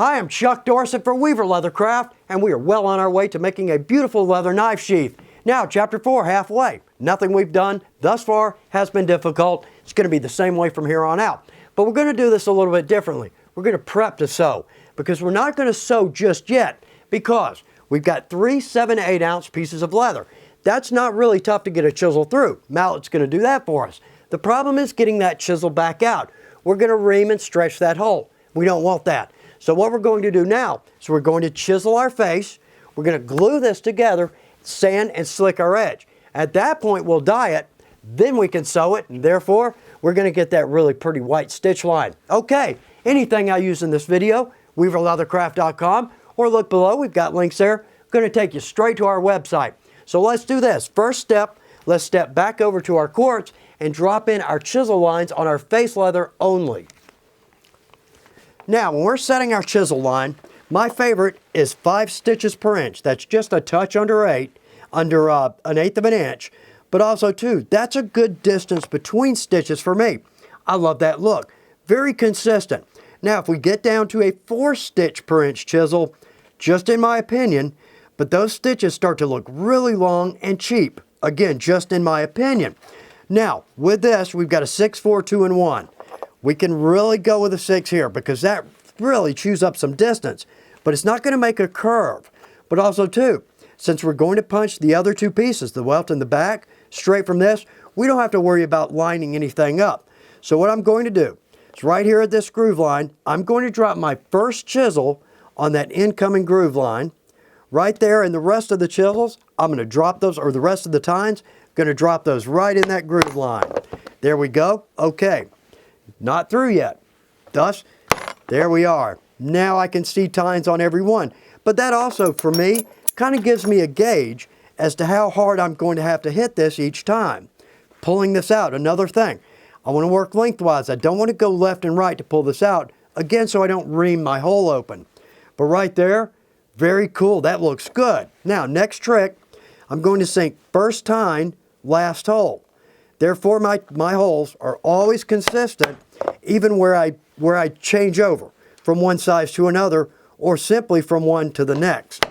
Hi, I'm Chuck Dorset for Weaver Leathercraft, and we are well on our way to making a beautiful leather knife sheath. Now, Chapter 4, halfway. Nothing we've done thus far has been difficult. It's going to be the same way from here on out. But we're going to do this a little bit differently. We're going to prep to sew, because we're not going to sew just yet, because we've got 3 7/8 ounce pieces of leather. That's not really tough to get a chisel through. Mallet's going to do that for us. The problem is getting that chisel back out. We're going to ream and stretch that hole. We don't want that. So what we're going to do now is we're going to chisel our face. We're going to glue this together, sand and slick our edge. At that point, we'll dye it. Then we can sew it, and therefore, we're going to get that really pretty white stitch line. Okay, anything I use in this video, weaverleathercraft.com, or look below, we've got links there. Going to take you straight to our website. So let's do this. First step, let's step back over to our quartz and drop in our chisel lines on our face leather only. Now, when we're setting our chisel line, my favorite is 5 stitches per inch. That's just a touch under 8, under an 1/8 of an inch. But also, too, that's a good distance between stitches for me. I love that look. Very consistent. Now, if we get down to a 4 stitch per inch chisel, just in my opinion, but those stitches start to look really long and cheap. Again, just in my opinion. Now, with this, we've got a 6, 4, 2, and 1. We can really go with a 6 here because that really chews up some distance. But it's not going to make a curve. But also, too, since we're going to punch the other 2 pieces, the welt and the back, straight from this, we don't have to worry about lining anything up. So what I'm going to do is right here at this groove line, I'm going to drop my first chisel on that incoming groove line. Right there, and the rest of the chisels, I'm going to drop those, or the rest of the tines, going to drop those right in that groove line. There we go. Okay. Not through yet. Thus, there we are. Now I can see tines on every one. But that also, for me, kind of gives me a gauge as to how hard I'm going to have to hit this each time. Pulling this out, another thing. I want to work lengthwise. I don't want to go left and right to pull this out, again, so I don't ream my hole open. But right there, very cool. That looks good. Now, next trick, I'm going to sink first tine, last hole. Therefore, my holes are always consistent, even where I change over from one size to another, or simply from one to the next.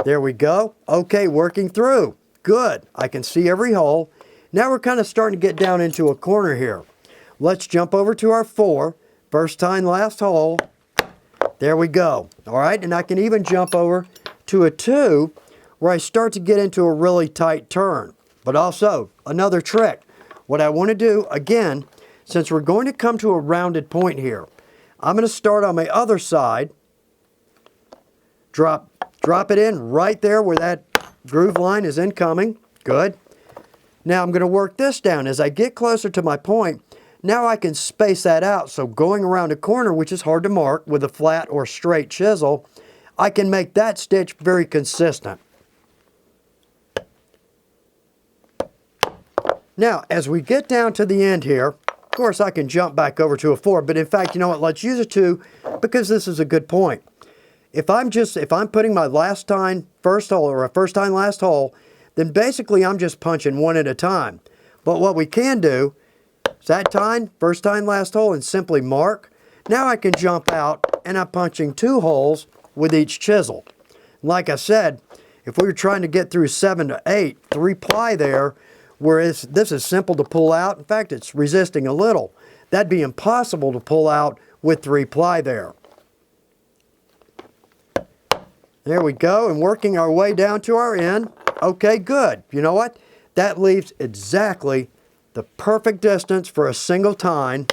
There we go. Okay, working through. Good. I can see every hole. Now we're kind of starting to get down into a corner here. Let's jump over to our 4. First tine, last hole. There we go. All right, and I can even jump over to a 2, where I start to get into a really tight turn. But also, another trick. What I want to do, again, since we're going to come to a rounded point here, I'm going to start on my other side, drop it in right there where that groove line is incoming. Good. Now I'm going to work this down. As I get closer to my point, now I can space that out. So going around a corner, which is hard to mark with a flat or straight chisel, I can make that stitch very consistent. Now, as we get down to the end here, of course I can jump back over to a 4, but in fact, you know what, let's use a 2 because this is a good point. If I'm putting my last tine first hole or a first tine last hole, then basically I'm just punching one at a time. But what we can do is that tine, first tine last hole, and simply mark. Now I can jump out and I'm punching 2 holes with each chisel. Like I said, if we were trying to get through 7 to 8, 3 ply there, whereas this is simple to pull out. In fact, it's resisting a little. That'd be impossible to pull out with 3 ply there. There we go, and working our way down to our end. Okay, good. You know what? That leaves exactly the perfect distance for a single tine.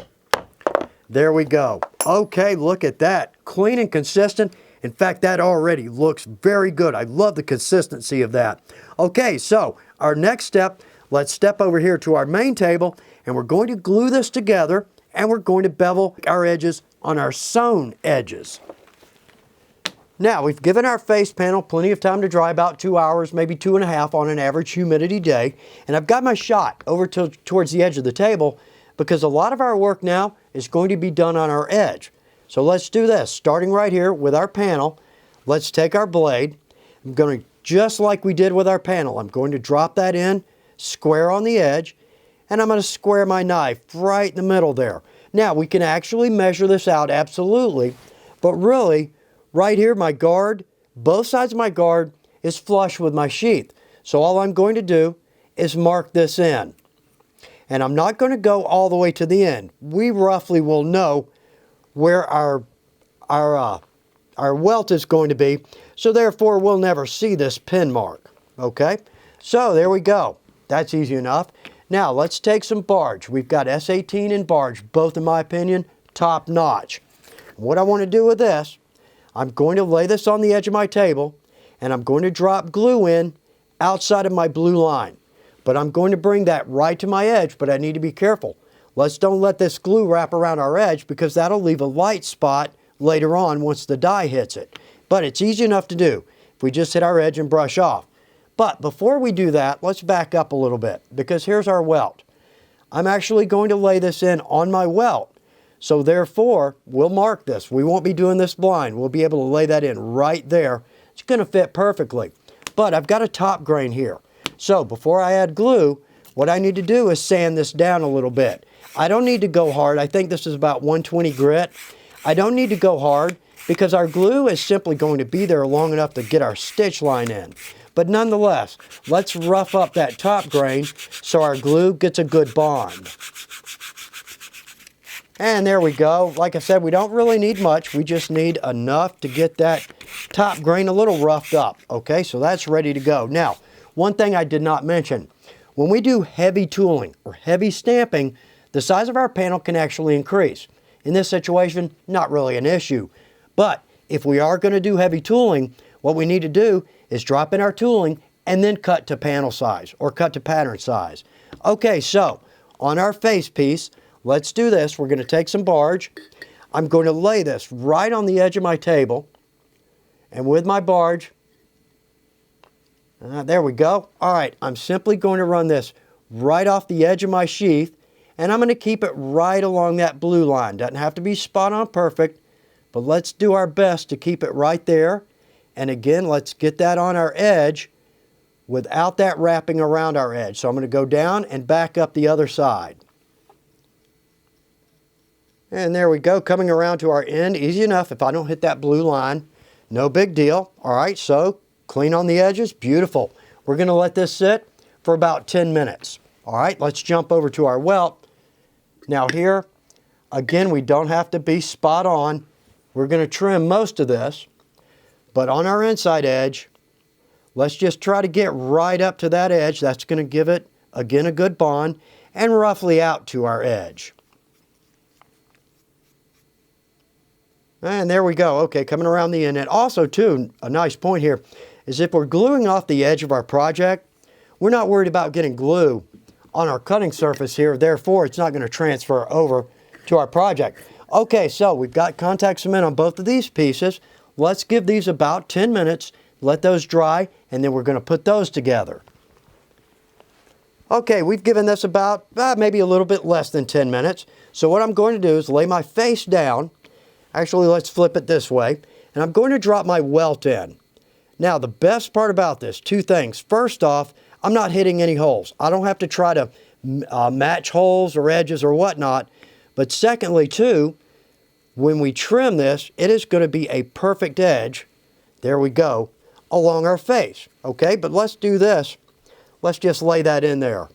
There we go. Okay, look at that. Clean and consistent. In fact, that already looks very good. I love the consistency of that. Okay, so our next step, let's step over here to our main table, and we're going to glue this together, and we're going to bevel our edges on our sewn edges. Now, we've given our face panel plenty of time to dry, about 2 hours, maybe 2.5 on an average humidity day. And I've got my shot over towards the edge of the table because a lot of our work now is going to be done on our edge. So let's do this. Starting right here with our panel, let's take our blade. I'm going to, just like we did with our panel, I'm going to drop that in, square on the edge, and I'm going to square my knife right in the middle there. Now, we can actually measure this out, absolutely, But really, right here, my guard, both sides of my guard is flush with my sheath. So all I'm going to do is mark this in. And I'm not going to go all the way to the end. We roughly will know where our welt is going to be. So therefore, we'll never see this pin mark. Okay? So there we go. That's easy enough. Now, let's take some barge. We've got S18 and barge, both in my opinion, top notch. What I want to do with this, I'm going to lay this on the edge of my table, and I'm going to drop glue in outside of my blue line. But I'm going to bring that right to my edge, but I need to be careful. Let's don't let this glue wrap around our edge, because that'll leave a light spot later on once the die hits it. But it's easy enough to do if we just hit our edge and brush off. But before we do that, let's back up a little bit, because here's our welt. I'm actually going to lay this in on my welt. So therefore, we'll mark this. We won't be doing this blind. We'll be able to lay that in right there. It's going to fit perfectly. But I've got a top grain here. So before I add glue, what I need to do is sand this down a little bit. I don't need to go hard. I think this is about 120 grit. I don't need to go hard because our glue is simply going to be there long enough to get our stitch line in. But nonetheless, let's rough up that top grain so our glue gets a good bond. And there we go. Like I said, we don't really need much. We just need enough to get that top grain a little roughed up. Okay, so that's ready to go. Now, one thing I did not mention. When we do heavy tooling or heavy stamping, the size of our panel can actually increase. In this situation, not really an issue. But if we are going to do heavy tooling, what we need to do is drop in our tooling and then cut to panel size or cut to pattern size. Okay, so on our face piece, let's do this. We're going to take some barge. I'm going to lay this right on the edge of my table. And with my barge, there we go. All right, I'm simply going to run this right off the edge of my sheath. And I'm going to keep it right along that blue line. Doesn't have to be spot on perfect, but let's do our best to keep it right there. And again, let's get that on our edge without that wrapping around our edge. So I'm going to go down and back up the other side. And there we go, coming around to our end. Easy enough if I don't hit that blue line. No big deal. All right, so clean on the edges. Beautiful. We're going to let this sit for about 10 minutes. All right, let's jump over to our welt. Now here, again, we don't have to be spot on. We're going to trim most of this. But on our inside edge, let's just try to get right up to that edge. That's going to give it, again, a good bond, and roughly out to our edge. And there we go. Okay, coming around the end. And also, too, a nice point here is if we're gluing off the edge of our project, we're not worried about getting glue on our cutting surface here. Therefore, it's not going to transfer over to our project. Okay, so we've got contact cement on both of these pieces. Let's give these about 10 minutes, let those dry, and then we're going to put those together. Okay, we've given this about maybe a little bit less than 10 minutes. So what I'm going to do is lay my face down. Actually, let's flip it this way. And I'm going to drop my welt in. Now, the best part about this, two things. First off, I'm not hitting any holes. I don't have to try to match holes or edges or whatnot. But secondly, too, when we trim this, it is going to be a perfect edge, there we go, along our face. Okay, but let's do this. Let's just lay that in there.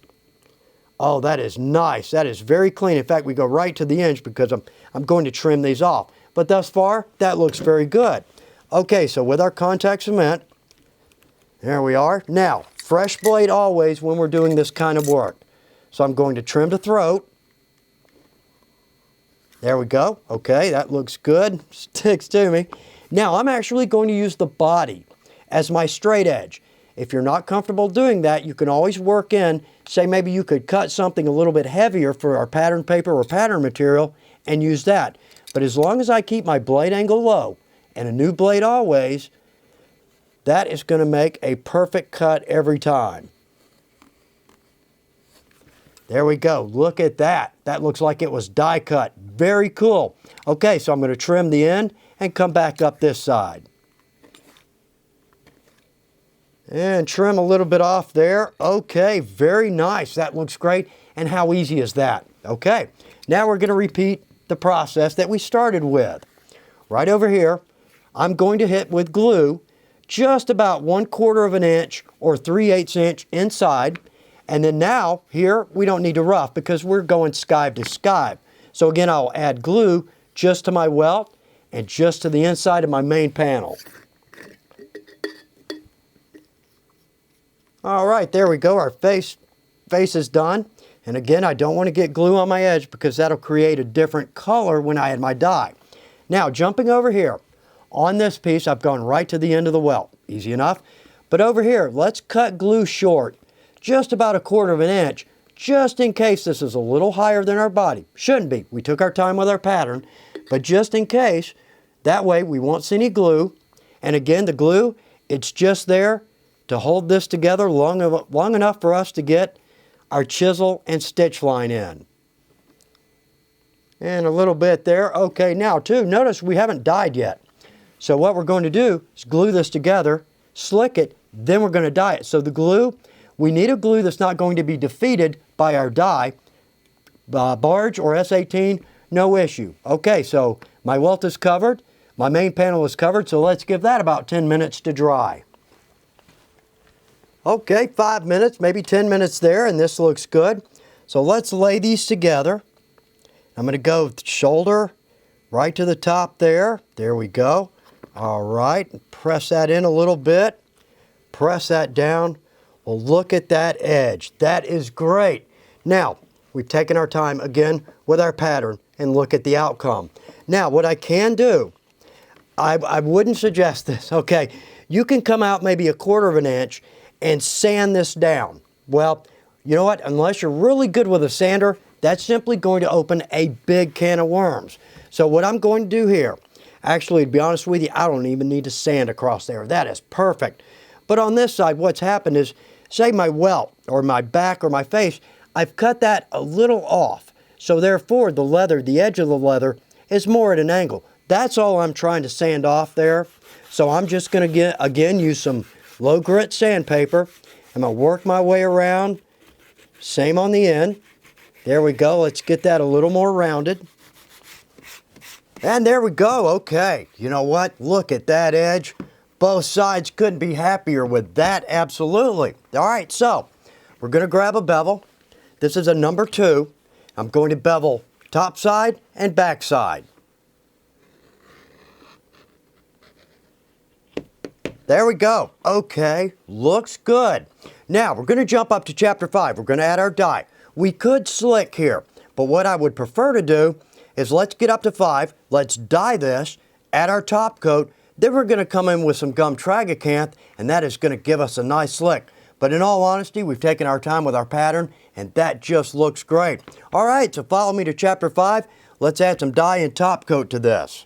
Oh, that is nice. That is very clean. In fact, we go right to the edge because I'm going to trim these off. But thus far, that looks very good. Okay, so with our contact cement, there we are. Now, fresh blade always when we're doing this kind of work. So I'm going to trim the throat. There we go. Okay, that looks good. Sticks to me. Now, I'm actually going to use the body as my straight edge. If you're not comfortable doing that, you can always work in, say maybe you could cut something a little bit heavier for our pattern paper or pattern material and use that. But as long as I keep my blade angle low and a new blade always, that is going to make a perfect cut every time. There we go. Look at that. That looks like it was die cut. Very cool. Okay, so I'm going to trim the end and come back up this side. And trim a little bit off there. Okay, very nice. That looks great. And how easy is that? Okay, now we're going to repeat the process that we started with. right over here, I'm going to hit with glue just about 1/4 of an inch or 3/8 inch inside. And then now here, we don't need to rough because we're going skive to skive. So again, I'll add glue just to my welt and just to the inside of my main panel. All right, there we go. Our face is done. And again, I don't want to get glue on my edge because that'll create a different color when I add my dye. Now, jumping over here, on this piece, I've gone right to the end of the welt. Easy enough. But over here, let's cut glue short, just about 1/4 of an inch, just in case this is a little higher than our body. Shouldn't be. We took our time with our pattern, but just in case, that way we won't see any glue. And again, the glue, it's just there to hold this together long enough for us to get our chisel and stitch line in. And a little bit there. Okay, now too, notice we haven't dyed yet. So what we're going to do is glue this together, slick it, then we're going to dye it. So the glue, we need a glue that's not going to be defeated by our dye. Barge or S18, no issue. Okay, so my welt is covered, my main panel is covered, so let's give that about 10 minutes to dry. Okay, 5 minutes, maybe 10 minutes there, and this looks good. So let's lay these together. I'm going to go shoulder right to the top there. There we go. All right, press that in a little bit. Press that down. Well, look at that edge. That is great. Now, we've taken our time again with our pattern and look at the outcome. Now, what I can do, I wouldn't suggest this, okay? You can come out maybe 1/4 of an inch and sand this down. Well, you know what? Unless you're really good with a sander, that's simply going to open a big can of worms. So what I'm going to do here, actually, to be honest with you, I don't even need to sand across there. That is perfect. But on this side, what's happened is, say my welt or my back or my face, I've cut that a little off. So therefore, the leather, the edge of the leather, is more at an angle. That's all I'm trying to sand off there. So I'm just going to, again, use some low grit sandpaper. I'm going to work my way around. Same on the end. There we go. Let's get that a little more rounded. And there we go. Okay. You know what? Look at that edge. Both sides couldn't be happier with that. Absolutely. All right. So we're going to grab a bevel. This is a number 2. I'm going to bevel top side and back side. There we go. Okay, looks good. Now, we're going to jump up to chapter 5. We're going to add our dye. We could slick here, but what I would prefer to do is let's get up to 5. Let's dye this, add our top coat. Then we're going to come in with some gum tragacanth, and that is going to give us a nice slick. But in all honesty, we've taken our time with our pattern, and that just looks great. All right, so follow me to chapter 5. Let's add some dye and top coat to this.